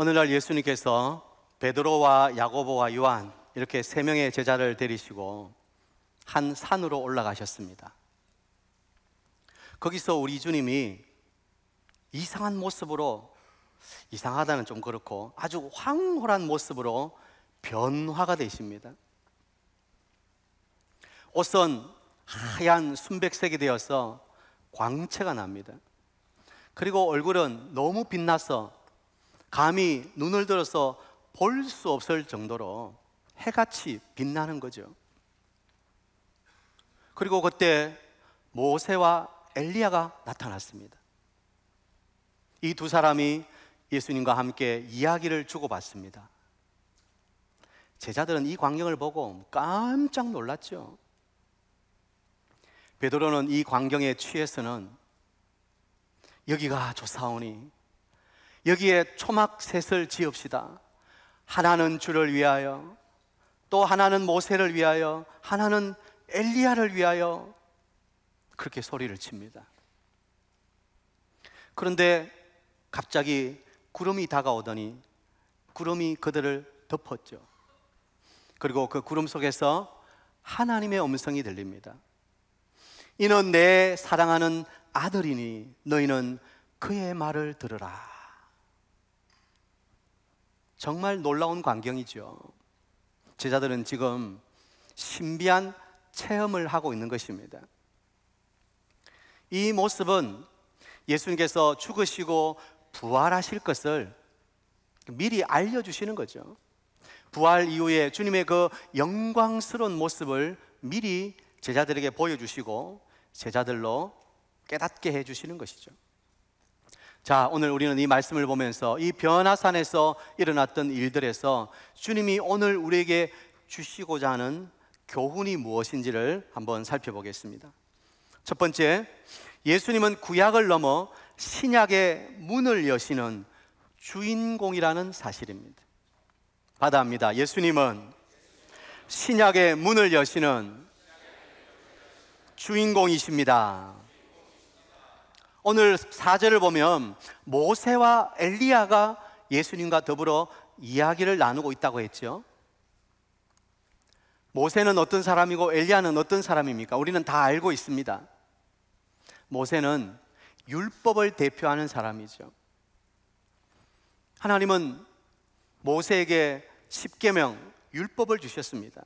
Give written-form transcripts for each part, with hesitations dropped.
오늘날 예수님께서 베드로와 야고보와 요한 이렇게 세 명의 제자를 데리시고 한 산으로 올라가셨습니다. 거기서 우리 주님이 이상한 모습으로, 이상하다는 좀 그렇고 아주 황홀한 모습으로 변화가 되십니다. 옷은 하얀 순백색이 되어서 광채가 납니다. 그리고 얼굴은 너무 빛나서 감히 눈을 들어서 볼 수 없을 정도로 해같이 빛나는 거죠. 그리고 그때 모세와 엘리야가 나타났습니다. 이 두 사람이 예수님과 함께 이야기를 주고받습니다. 제자들은 이 광경을 보고 깜짝 놀랐죠. 베드로는 이 광경에 취해서는 여기가 좋사오니 여기에 초막셋을 지읍시다. 하나는 주를 위하여, 또 하나는 모세를 위하여, 하나는 엘리야를 위하여, 그렇게 소리를 칩니다. 그런데 갑자기 구름이 다가오더니 구름이 그들을 덮었죠. 그리고 그 구름 속에서 하나님의 음성이 들립니다. 이는 내 사랑하는 아들이니 너희는 그의 말을 들으라. 정말 놀라운 광경이죠. 제자들은 지금 신비한 체험을 하고 있는 것입니다. 이 모습은 예수님께서 죽으시고 부활하실 것을 미리 알려주시는 거죠. 부활 이후에 주님의 그 영광스러운 모습을 미리 제자들에게 보여주시고 제자들로 깨닫게 해주시는 것이죠. 자, 오늘 우리는 이 말씀을 보면서 이 변화산에서 일어났던 일들에서 주님이 오늘 우리에게 주시고자 하는 교훈이 무엇인지를 한번 살펴보겠습니다. 첫 번째, 예수님은 구약을 넘어 신약의 문을 여시는 주인공이라는 사실입니다. 받아합니다. 예수님은 신약의 문을 여시는 주인공이십니다. 오늘 4절을 보면 모세와 엘리야가 예수님과 더불어 이야기를 나누고 있다고 했죠. 모세는 어떤 사람이고 엘리야는 어떤 사람입니까? 우리는 다 알고 있습니다. 모세는 율법을 대표하는 사람이죠. 하나님은 모세에게 십계명, 율법을 주셨습니다.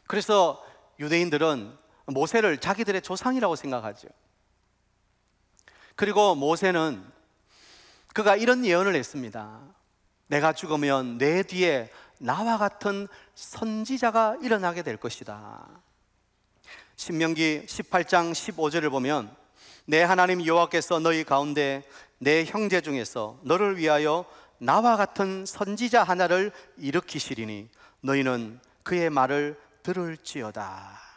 그래서 유대인들은 모세를 자기들의 조상이라고 생각하죠. 그리고 모세는 그가 이런 예언을 했습니다. 내가 죽으면 내 뒤에 나와 같은 선지자가 일어나게 될 것이다. 신명기 18장 15절을 보면 내 하나님 여호와께서 너희 가운데 내 형제 중에서 너를 위하여 나와 같은 선지자 하나를 일으키시리니 너희는 그의 말을 들을지어다.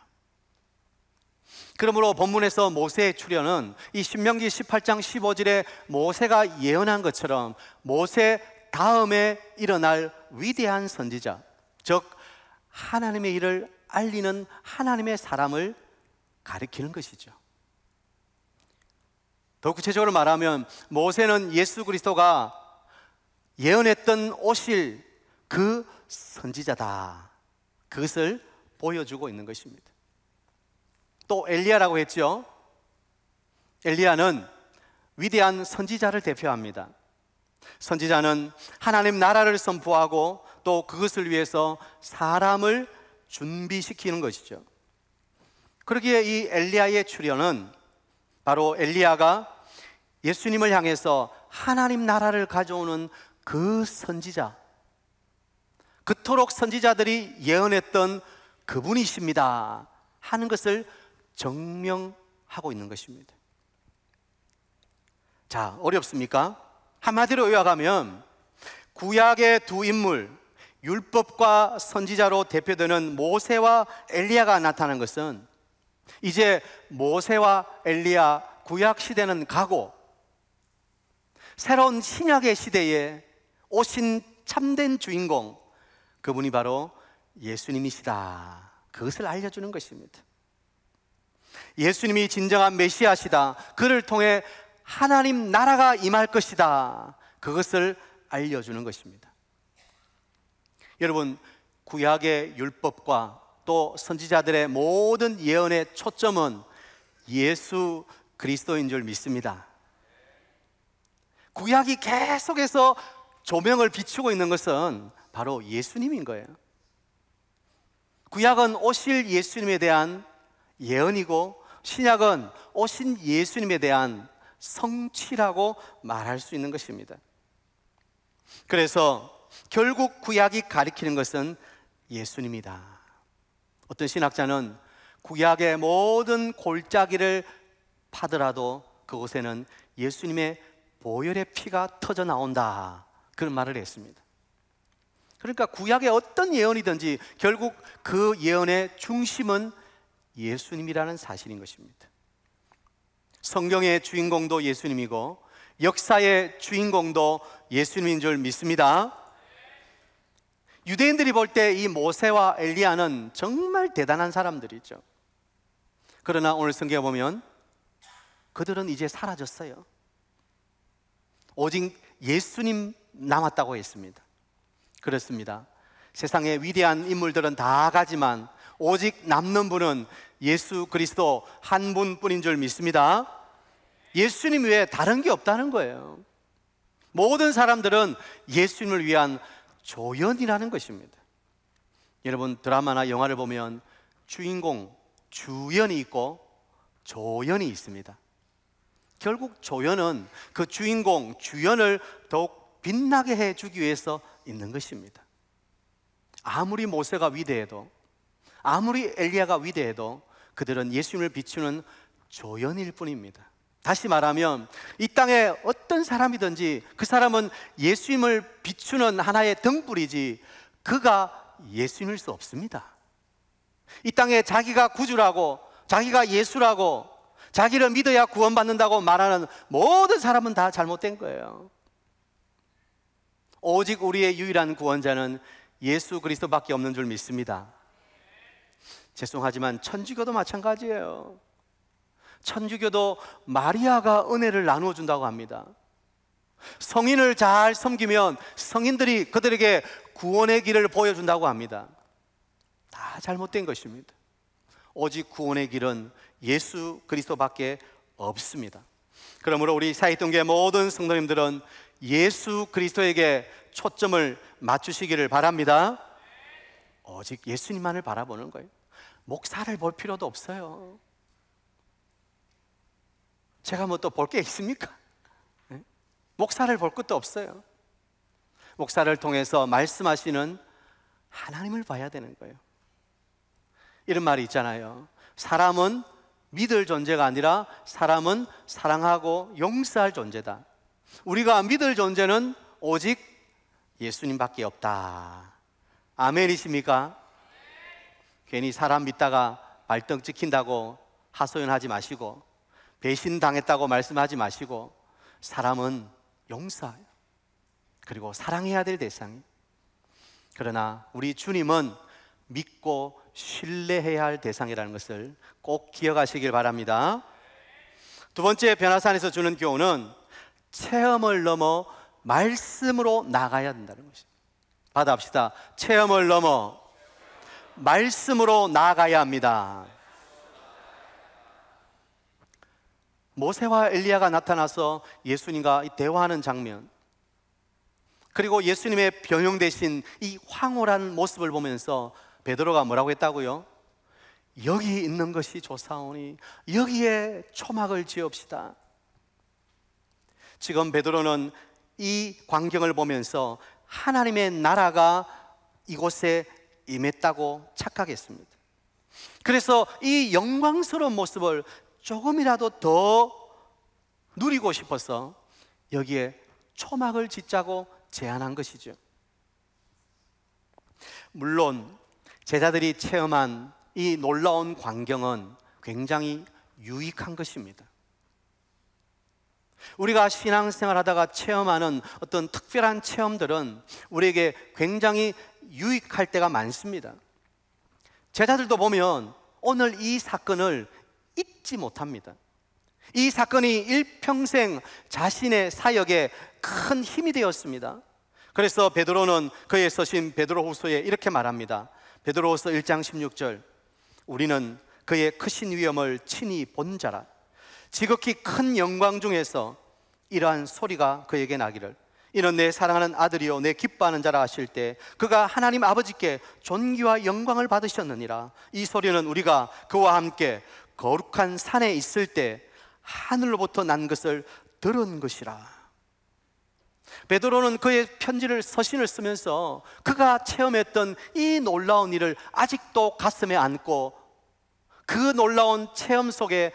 그러므로 본문에서 모세의 출현은 이 신명기 18장 15절에 모세가 예언한 것처럼 모세 다음에 일어날 위대한 선지자, 즉 하나님의 일을 알리는 하나님의 사람을 가리키는 것이죠. 더 구체적으로 말하면 모세는 예수 그리스도가 예언했던 오실 그 선지자다, 그것을 보여주고 있는 것입니다. 또 엘리야라고 했죠. 엘리야는 위대한 선지자를 대표합니다. 선지자는 하나님 나라를 선포하고 또 그것을 위해서 사람을 준비시키는 것이죠. 그러기에 이 엘리야의 출현은 바로 엘리야가 예수님을 향해서 하나님 나라를 가져오는 그 선지자, 그토록 선지자들이 예언했던 그분이십니다 하는 것을 증명하고 있는 것입니다. 자, 어렵습니까? 한마디로 요약하면 구약의 두 인물, 율법과 선지자로 대표되는 모세와 엘리야가 나타난 것은 이제 모세와 엘리야 구약 시대는 가고 새로운 신약의 시대에 오신 참된 주인공, 그분이 바로 예수님이시다, 그것을 알려주는 것입니다. 예수님이 진정한 메시아시다, 그를 통해 하나님 나라가 임할 것이다, 그것을 알려주는 것입니다. 여러분, 구약의 율법과 또 선지자들의 모든 예언의 초점은 예수 그리스도인 줄 믿습니다. 구약이 계속해서 조명을 비추고 있는 것은 바로 예수님인 거예요. 구약은 오실 예수님에 대한 예언이고, 신약은 오신 예수님에 대한 성취라고 말할 수 있는 것입니다. 그래서 결국 구약이 가리키는 것은 예수님이다. 어떤 신학자는 구약의 모든 골짜기를 파더라도 그곳에는 예수님의 보혈의 피가 터져 나온다, 그런 말을 했습니다. 그러니까 구약의 어떤 예언이든지 결국 그 예언의 중심은 예수님이라는 사실인 것입니다. 성경의 주인공도 예수님이고 역사의 주인공도 예수님인 줄 믿습니다. 유대인들이 볼 때 이 모세와 엘리야는 정말 대단한 사람들이죠. 그러나 오늘 성경에 보면 그들은 이제 사라졌어요. 오직 예수님 남았다고 했습니다. 그렇습니다. 세상의 위대한 인물들은 다 가지만 오직 남는 분은 예수 그리스도 한 분뿐인 줄 믿습니다. 예수님 외에 다른 게 없다는 거예요. 모든 사람들은 예수님을 위한 조연이라는 것입니다. 여러분, 드라마나 영화를 보면 주인공, 주연이 있고 조연이 있습니다. 결국 조연은 그 주인공, 주연을 더욱 빛나게 해주기 위해서 있는 것입니다. 아무리 모세가 위대해도, 아무리 엘리야가 위대해도 그들은 예수님을 비추는 조연일 뿐입니다. 다시 말하면 이 땅에 어떤 사람이든지 그 사람은 예수님을 비추는 하나의 등불이지 그가 예수님일 수 없습니다. 이 땅에 자기가 구주라고, 자기가 예수라고, 자기를 믿어야 구원받는다고 말하는 모든 사람은 다 잘못된 거예요. 오직 우리의 유일한 구원자는 예수 그리스도밖에 없는 줄 믿습니다. 죄송하지만 천주교도 마찬가지예요. 천주교도 마리아가 은혜를 나누어 준다고 합니다. 성인을 잘 섬기면 성인들이 그들에게 구원의 길을 보여준다고 합니다. 다 잘못된 것입니다. 오직 구원의 길은 예수 그리스도밖에 없습니다. 그러므로 우리 사이동교의 모든 성도님들은 예수 그리스도에게 초점을 맞추시기를 바랍니다. 오직 예수님만을 바라보는 거예요. 목사를 볼 필요도 없어요. 제가 뭐 또 볼 게 있습니까? 네? 목사를 볼 것도 없어요. 목사를 통해서 말씀하시는 하나님을 봐야 되는 거예요. 이런 말이 있잖아요. 사람은 믿을 존재가 아니라 사람은 사랑하고 용서할 존재다. 우리가 믿을 존재는 오직 예수님밖에 없다. 아멘이십니까? 괜히 사람 믿다가 발등 찍힌다고 하소연하지 마시고, 배신당했다고 말씀하지 마시고, 사람은 용서해요. 그리고 사랑해야 될 대상이에요. 그러나 우리 주님은 믿고 신뢰해야 할 대상이라는 것을 꼭 기억하시길 바랍니다. 두 번째, 변화산에서 주는 교훈은 체험을 넘어 말씀으로 나가야 된다는 것입니다. 받아봅시다. 체험을 넘어 말씀으로 나아가야 합니다. 모세와 엘리야가 나타나서 예수님과 대화하는 장면, 그리고 예수님의 변형되신 이 황홀한 모습을 보면서 베드로가 뭐라고 했다고요? 여기 있는 것이 좋사오니 여기에 초막을 지읍시다. 지금 베드로는 이 광경을 보면서 하나님의 나라가 이곳에 임했다고 착각했습니다. 그래서 이 영광스러운 모습을 조금이라도 더 누리고 싶어서 여기에 초막을 짓자고 제안한 것이죠. 물론 제자들이 체험한 이 놀라운 광경은 굉장히 유익한 것입니다. 우리가 신앙생활 하다가 체험하는 어떤 특별한 체험들은 우리에게 굉장히 유익할 때가 많습니다. 제자들도 보면 오늘 이 사건을 잊지 못합니다. 이 사건이 일평생 자신의 사역에 큰 힘이 되었습니다. 그래서 베드로는 그의 서신 베드로후서에 이렇게 말합니다. 베드로후서 1장 16절, 우리는 그의 크신 위엄을 친히 본 자라. 지극히 큰 영광 중에서 이러한 소리가 그에게 나기를, 이는 내 사랑하는 아들이요 내 기뻐하는 자라 하실 때 그가 하나님 아버지께 존귀와 영광을 받으셨느니라. 이 소리는 우리가 그와 함께 거룩한 산에 있을 때 하늘로부터 난 것을 들은 것이라. 베드로는 그의 편지를, 서신을 쓰면서 그가 체험했던 이 놀라운 일을 아직도 가슴에 안고 그 놀라운 체험 속에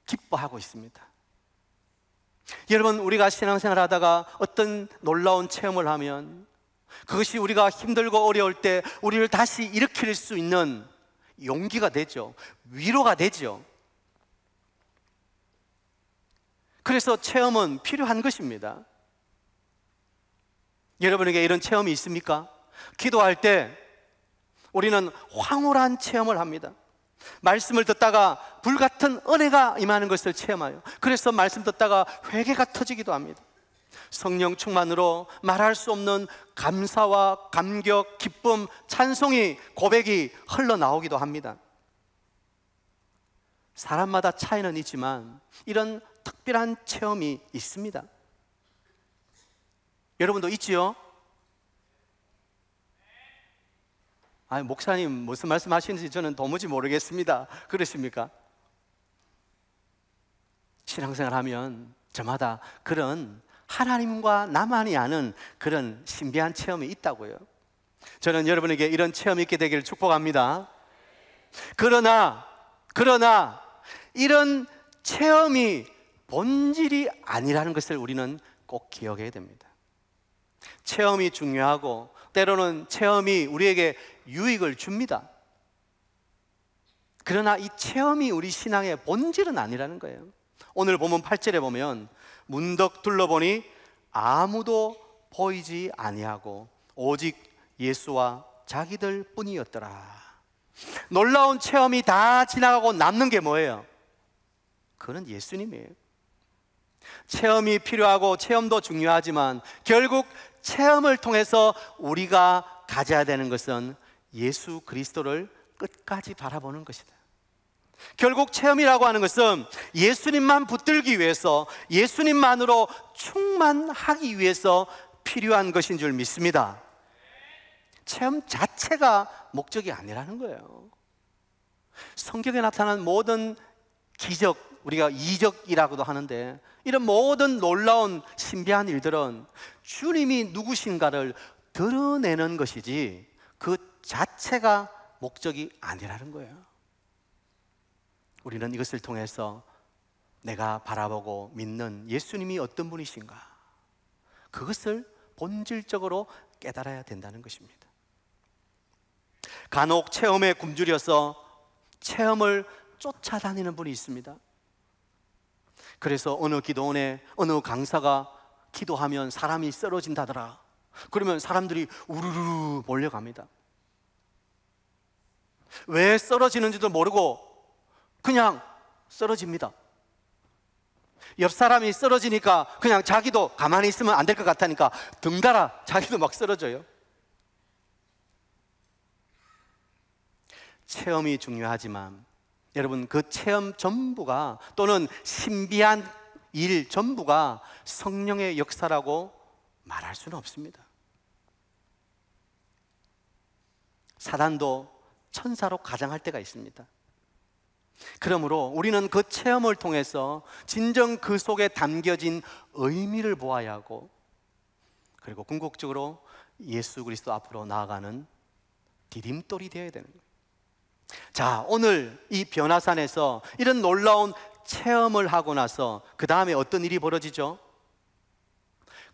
기뻐하고 있습니다. 여러분, 우리가 신앙생활 하다가 어떤 놀라운 체험을 하면 그것이 우리가 힘들고 어려울 때 우리를 다시 일으킬 수 있는 용기가 되죠. 위로가 되죠. 그래서 체험은 필요한 것입니다. 여러분에게 이런 체험이 있습니까? 기도할 때 우리는 황홀한 체험을 합니다. 말씀을 듣다가 불같은 은혜가 임하는 것을 체험해요. 그래서 말씀 듣다가 회개가 터지기도 합니다. 성령 충만으로 말할 수 없는 감사와 감격, 기쁨, 찬송이, 고백이 흘러나오기도 합니다. 사람마다 차이는 있지만 이런 특별한 체험이 있습니다. 여러분도 있지요? 아니, 목사님 무슨 말씀 하시는지 저는 도무지 모르겠습니다. 그러십니까? 신앙생활 하면 저마다 그런 하나님과 나만이 아는 그런 신비한 체험이 있다고요. 저는 여러분에게 이런 체험이 있게 되기를 축복합니다. 그러나 이런 체험이 본질이 아니라는 것을 우리는 꼭 기억해야 됩니다. 체험이 중요하고 때로는 체험이 우리에게 유익을 줍니다. 그러나 이 체험이 우리 신앙의 본질은 아니라는 거예요. 오늘 본문 8절에 보면 문득 둘러보니 아무도 보이지 아니하고 오직 예수와 자기들 뿐이었더라. 놀라운 체험이 다 지나가고 남는 게 뭐예요? 그건 예수님이에요. 체험이 필요하고 체험도 중요하지만 결국 체험을 통해서 우리가 가져야 되는 것은 예수 그리스도를 끝까지 바라보는 것이다. 결국 체험이라고 하는 것은 예수님만 붙들기 위해서, 예수님만으로 충만하기 위해서 필요한 것인 줄 믿습니다. 체험 자체가 목적이 아니라는 거예요. 성경에 나타난 모든 기적, 우리가 이적이라고도 하는데, 이런 모든 놀라운 신비한 일들은 주님이 누구신가를 드러내는 것이지 그 자체가 목적이 아니라는 거예요. 우리는 이것을 통해서 내가 바라보고 믿는 예수님이 어떤 분이신가, 그것을 본질적으로 깨달아야 된다는 것입니다. 간혹 체험에 굶주려서 체험을 쫓아다니는 분이 있습니다. 그래서 어느 기도원에 어느 강사가 기도하면 사람이 쓰러진다더라. 그러면 사람들이 우르르 몰려갑니다. 왜 쓰러지는지도 모르고 그냥 쓰러집니다. 옆 사람이 쓰러지니까 그냥 자기도 가만히 있으면 안 될 것 같으니까 등달아 자기도 막 쓰러져요. 체험이 중요하지만 여러분, 그 체험 전부가, 또는 신비한 일 전부가 성령의 역사라고 말할 수는 없습니다. 사단도 천사로 가장할 때가 있습니다. 그러므로 우리는 그 체험을 통해서 진정 그 속에 담겨진 의미를 보아야 하고, 그리고 궁극적으로 예수 그리스도 앞으로 나아가는 디딤돌이 되어야 되는 거예요. 자, 오늘 이 변화산에서 이런 놀라운 체험을 하고 나서 그 다음에 어떤 일이 벌어지죠?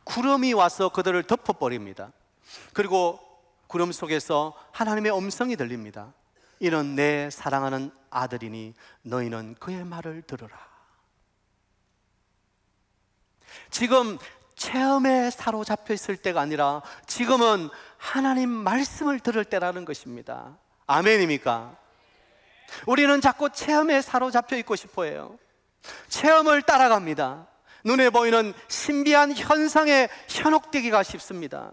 구름이 와서 그들을 덮어버립니다. 그리고 구름 속에서 하나님의 음성이 들립니다. 이는 내 사랑하는 아들이니 너희는 그의 말을 들으라. 지금 체험에 사로잡혀 있을 때가 아니라 지금은 하나님 말씀을 들을 때라는 것입니다. 아멘입니까? 우리는 자꾸 체험에 사로잡혀 있고 싶어 해요. 체험을 따라갑니다. 눈에 보이는 신비한 현상에 현혹되기가 쉽습니다.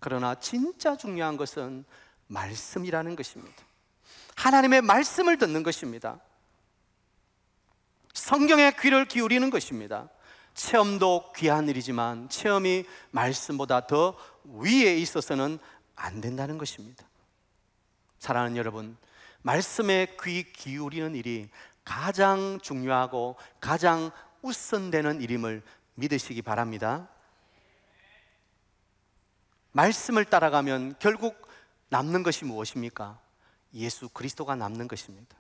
그러나 진짜 중요한 것은 말씀이라는 것입니다. 하나님의 말씀을 듣는 것입니다. 성경에 귀를 기울이는 것입니다. 체험도 귀한 일이지만 체험이 말씀보다 더 위에 있어서는 안 된다는 것입니다. 사랑하는 여러분, 말씀에 귀 기울이는 일이 가장 중요하고 가장 우선되는 일임을 믿으시기 바랍니다. 말씀을 따라가면 결국 남는 것이 무엇입니까? 예수 그리스도가 남는 것입니다.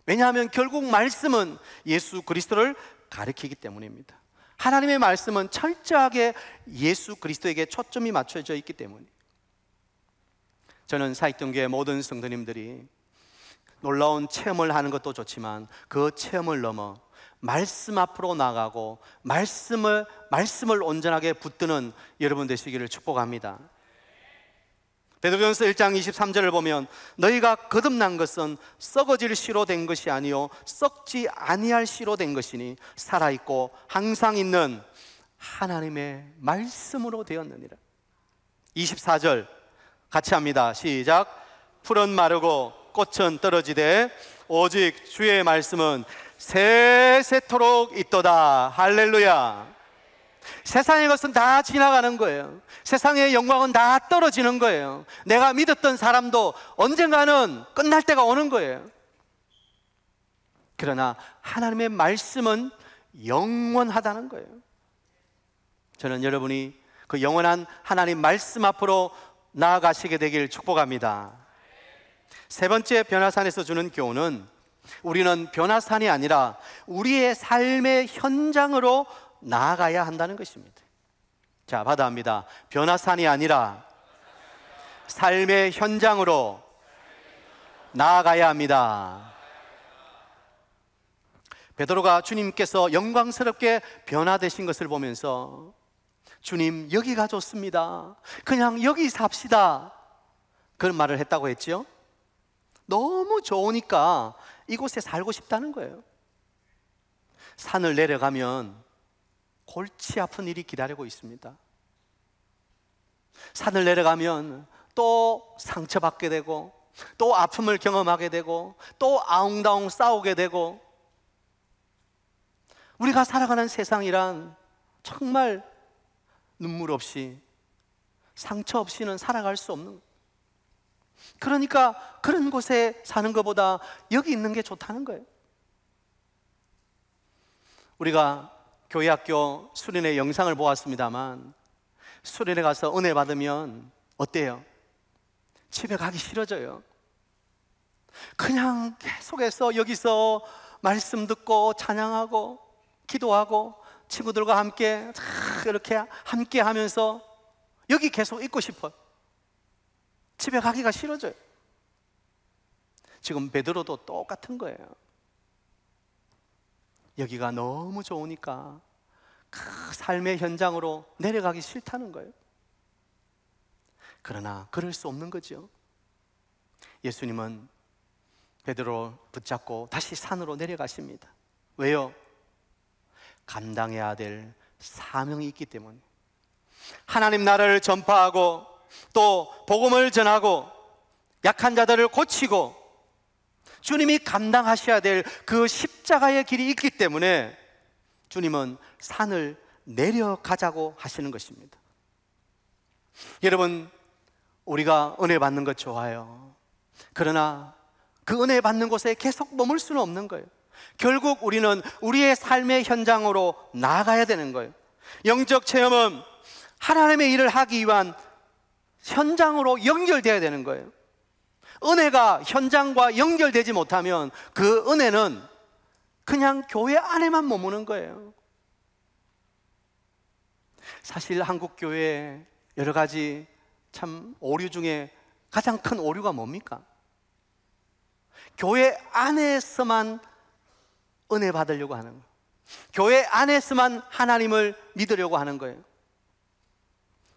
왜냐하면 결국 말씀은 예수 그리스도를 가리키기 때문입니다. 하나님의 말씀은 철저하게 예수 그리스도에게 초점이 맞춰져 있기 때문입니다. 저는 사익동교회 모든 성도님들이 놀라운 체험을 하는 것도 좋지만 그 체험을 넘어 말씀 앞으로 나가고 말씀을 온전하게 붙드는 여러분 되시기를 축복합니다. 베드로전서 1장 23절을 보면 너희가 거듭난 것은 썩어질 씨로 된 것이 아니요 썩지 아니할 씨로 된 것이니 살아있고 항상 있는 하나님의 말씀으로 되었느니라. 24절 같이 합니다. 시작. 풀은 마르고 꽃은 떨어지되 오직 주의 말씀은 세세토록 있도다. 할렐루야. 세상의 것은 다 지나가는 거예요. 세상의 영광은 다 떨어지는 거예요. 내가 믿었던 사람도 언젠가는 끝날 때가 오는 거예요. 그러나 하나님의 말씀은 영원하다는 거예요. 저는 여러분이 그 영원한 하나님 말씀 앞으로 나아가시게 되길 축복합니다. 세 번째 변화산에서 주는 교훈은 우리는 변화산이 아니라 우리의 삶의 현장으로 나아가야 한다는 것입니다. 자, 받아합니다. 변화산이 아니라 삶의 현장으로 나아가야 합니다. 베드로가 주님께서 영광스럽게 변화되신 것을 보면서 주님, 여기가 좋습니다. 그냥 여기 삽시다. 그런 말을 했다고 했죠. 너무 좋으니까 이곳에 살고 싶다는 거예요. 산을 내려가면 골치 아픈 일이 기다리고 있습니다. 산을 내려가면 또 상처받게 되고 또 아픔을 경험하게 되고 또 아웅다웅 싸우게 되고, 우리가 살아가는 세상이란 정말 눈물 없이 상처 없이는 살아갈 수 없는, 그러니까 그런 곳에 사는 것보다 여기 있는 게 좋다는 거예요. 우리가 교회 학교 수련회 영상을 보았습니다만 수련회 가서 은혜 받으면 어때요? 집에 가기 싫어져요. 그냥 계속해서 여기서 말씀 듣고 찬양하고 기도하고 친구들과 함께 이렇게 함께 하면서 여기 계속 있고 싶어요. 집에 가기가 싫어져요. 지금 베드로도 똑같은 거예요. 여기가 너무 좋으니까 그 삶의 현장으로 내려가기 싫다는 거예요. 그러나 그럴 수 없는 거죠. 예수님은 베드로를 붙잡고 다시 산으로 내려가십니다. 왜요? 감당해야 될 사명이 있기 때문에. 하나님 나라를 전파하고 또 복음을 전하고 약한 자들을 고치고 주님이 감당하셔야 될 그 십자가의 길이 있기 때문에 주님은 산을 내려가자고 하시는 것입니다. 여러분, 우리가 은혜 받는 것 좋아요. 그러나 그 은혜 받는 곳에 계속 머물 수는 없는 거예요. 결국 우리는 우리의 삶의 현장으로 나아가야 되는 거예요. 영적 체험은 하나님의 일을 하기 위한 현장으로 연결되어야 되는 거예요. 은혜가 현장과 연결되지 못하면 그 은혜는 그냥 교회 안에만 머무는 거예요. 사실 한국 교회에 여러 가지 참 오류 중에 가장 큰 오류가 뭡니까? 교회 안에서만 은혜 받으려고 하는 거예요. 교회 안에서만 하나님을 믿으려고 하는 거예요.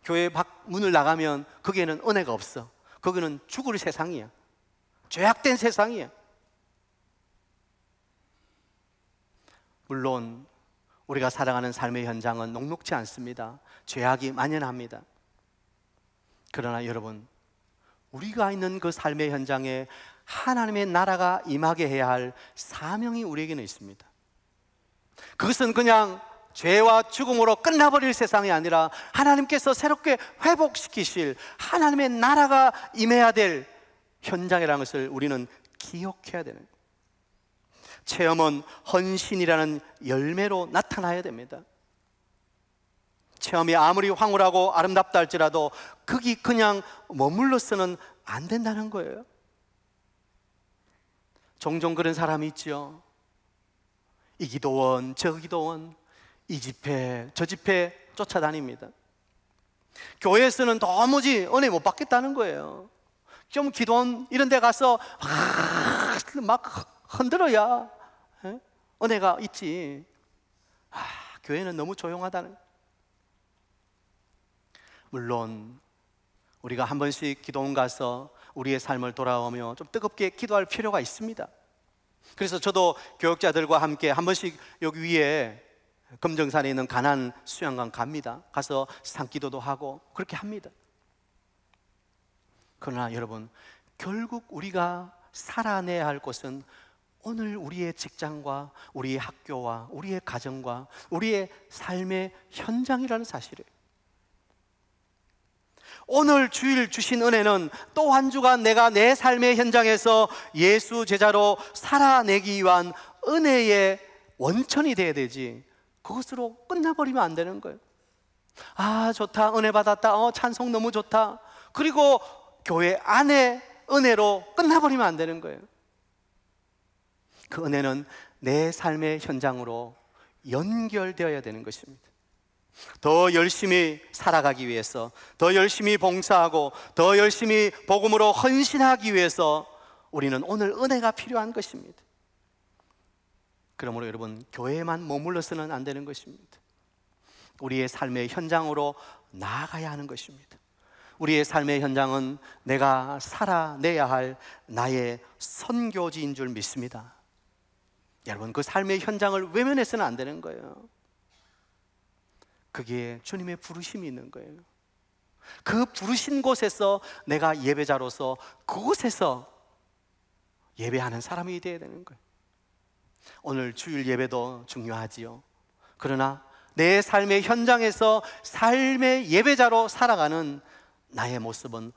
교회 밖 문을 나가면 거기에는 은혜가 없어. 거기는 죽을 세상이야. 죄악된 세상이야. 물론 우리가 살아가는 삶의 현장은 녹록지 않습니다. 죄악이 만연합니다. 그러나 여러분, 우리가 있는 그 삶의 현장에 하나님의 나라가 임하게 해야 할 사명이 우리에게는 있습니다. 그것은 그냥 죄와 죽음으로 끝나버릴 세상이 아니라 하나님께서 새롭게 회복시키실 하나님의 나라가 임해야 될 현장이라는 것을 우리는 기억해야 되는 거예요. 체험은 헌신이라는 열매로 나타나야 됩니다. 체험이 아무리 황홀하고 아름답다 할지라도 거기 그냥 머물러서는 안 된다는 거예요. 종종 그런 사람이 있죠. 이 기도원, 저 기도원, 이 집회, 저 집회 쫓아다닙니다. 교회에서는 도무지 은혜 못 받겠다는 거예요. 좀 기도원 이런 데 가서 막 흔들어야 은혜가 있지. 교회는 너무 조용하다는. 물론 우리가 한 번씩 기도원 가서 우리의 삶을 돌아오며 좀 뜨겁게 기도할 필요가 있습니다. 그래서 저도 교육자들과 함께 한 번씩 여기 위에 금정산에 있는 가난 수양관 갑니다. 가서 산기도도 하고 그렇게 합니다. 그러나 여러분, 결국 우리가 살아내야 할 곳은 오늘 우리의 직장과 우리의 학교와 우리의 가정과 우리의 삶의 현장이라는 사실이에요. 오늘 주일 주신 은혜는 또 한 주간 내가 내 삶의 현장에서 예수 제자로 살아내기 위한 은혜의 원천이 돼야 되지, 그것으로 끝나버리면 안 되는 거예요. 좋다, 은혜 받았다, 찬송 너무 좋다, 그리고 교회 안에 은혜로 끝나버리면 안 되는 거예요. 그 은혜는 내 삶의 현장으로 연결되어야 되는 것입니다. 더 열심히 살아가기 위해서, 더 열심히 봉사하고 더 열심히 복음으로 헌신하기 위해서 우리는 오늘 은혜가 필요한 것입니다. 그러므로 여러분, 교회에만 머물러서는 안 되는 것입니다. 우리의 삶의 현장으로 나아가야 하는 것입니다. 우리의 삶의 현장은 내가 살아내야 할 나의 선교지인 줄 믿습니다. 여러분, 그 삶의 현장을 외면해서는 안 되는 거예요. 그게 주님의 부르심이 있는 거예요. 그 부르신 곳에서 내가 예배자로서 그곳에서 예배하는 사람이 되어야 되는 거예요. 오늘 주일 예배도 중요하지요. 그러나 내 삶의 현장에서 삶의 예배자로 살아가는 나의 모습은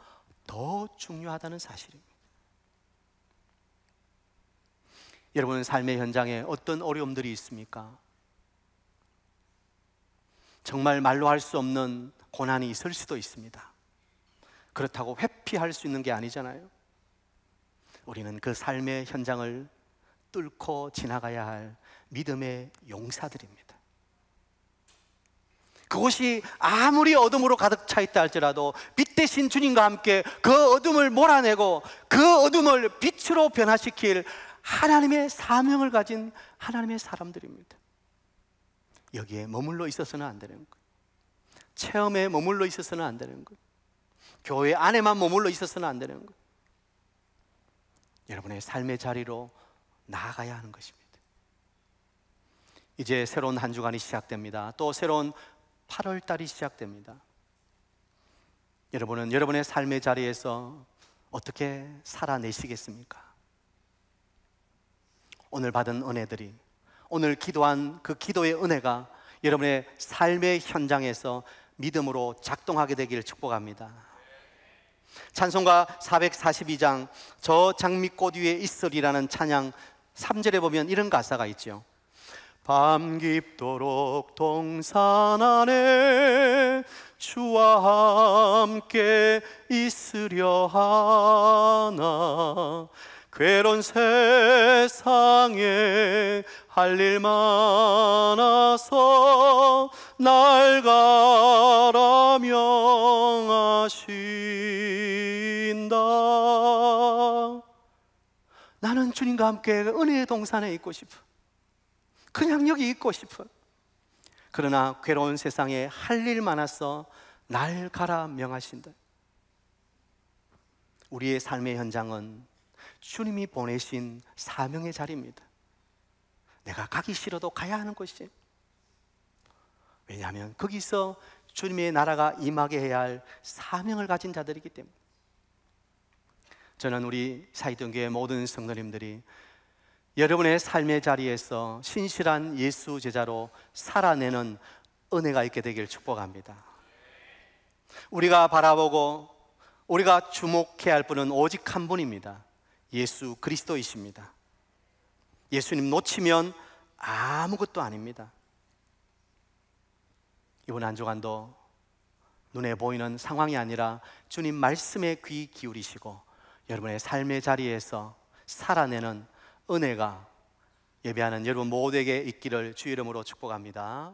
더 중요하다는 사실입니다. 여러분, 삶의 현장에 어떤 어려움들이 있습니까? 정말 말로 할 수 없는 고난이 있을 수도 있습니다. 그렇다고 회피할 수 있는 게 아니잖아요. 우리는 그 삶의 현장을 뚫고 지나가야 할 믿음의 용사들입니다. 그곳이 아무리 어둠으로 가득 차 있다 할지라도 빛 대신 주님과 함께 그 어둠을 몰아내고 그 어둠을 빛으로 변화시킬 하나님의 사명을 가진 하나님의 사람들입니다. 여기에 머물러 있어서는 안 되는 거예요. 체험에 머물러 있어서는 안 되는 거예요. 교회 안에만 머물러 있어서는 안 되는 거예요. 여러분의 삶의 자리로 나아가야 하는 것입니다. 이제 새로운 한 주간이 시작됩니다. 또 새로운 8월 달이 시작됩니다. 여러분은 여러분의 삶의 자리에서 어떻게 살아내시겠습니까? 오늘 받은 은혜들이, 오늘 기도한 그 기도의 은혜가 여러분의 삶의 현장에서 믿음으로 작동하게 되기를 축복합니다. 찬송가 442장 저 장미꽃 위에 있으리라는 찬양 3절에 보면 이런 가사가 있죠. 밤 깊도록 동산 안에 주와 함께 있으려 하나 괴로운 세상에 할 일 많아서 날 가라 명하신다. 나는 주님과 함께 은혜의 동산에 있고 싶어. 그냥 여기 있고 싶어. 그러나 괴로운 세상에 할 일 많아서 날 가라 명하신다. 우리의 삶의 현장은 주님이 보내신 사명의 자리입니다. 내가 가기 싫어도 가야 하는 곳이. 왜냐하면 거기서 주님의 나라가 임하게 해야 할 사명을 가진 자들이기 때문에. 저는 우리 사이동교회 모든 성도님들이 여러분의 삶의 자리에서 신실한 예수 제자로 살아내는 은혜가 있게 되길 축복합니다. 우리가 바라보고 우리가 주목해야 할 분은 오직 한 분입니다. 예수 그리스도이십니다. 예수님 놓치면 아무것도 아닙니다. 이번 한 주간도 눈에 보이는 상황이 아니라 주님 말씀에 귀 기울이시고 여러분의 삶의 자리에서 살아내는 은혜가 예배하는 여러분 모두에게 있기를 주의 이름으로 축복합니다.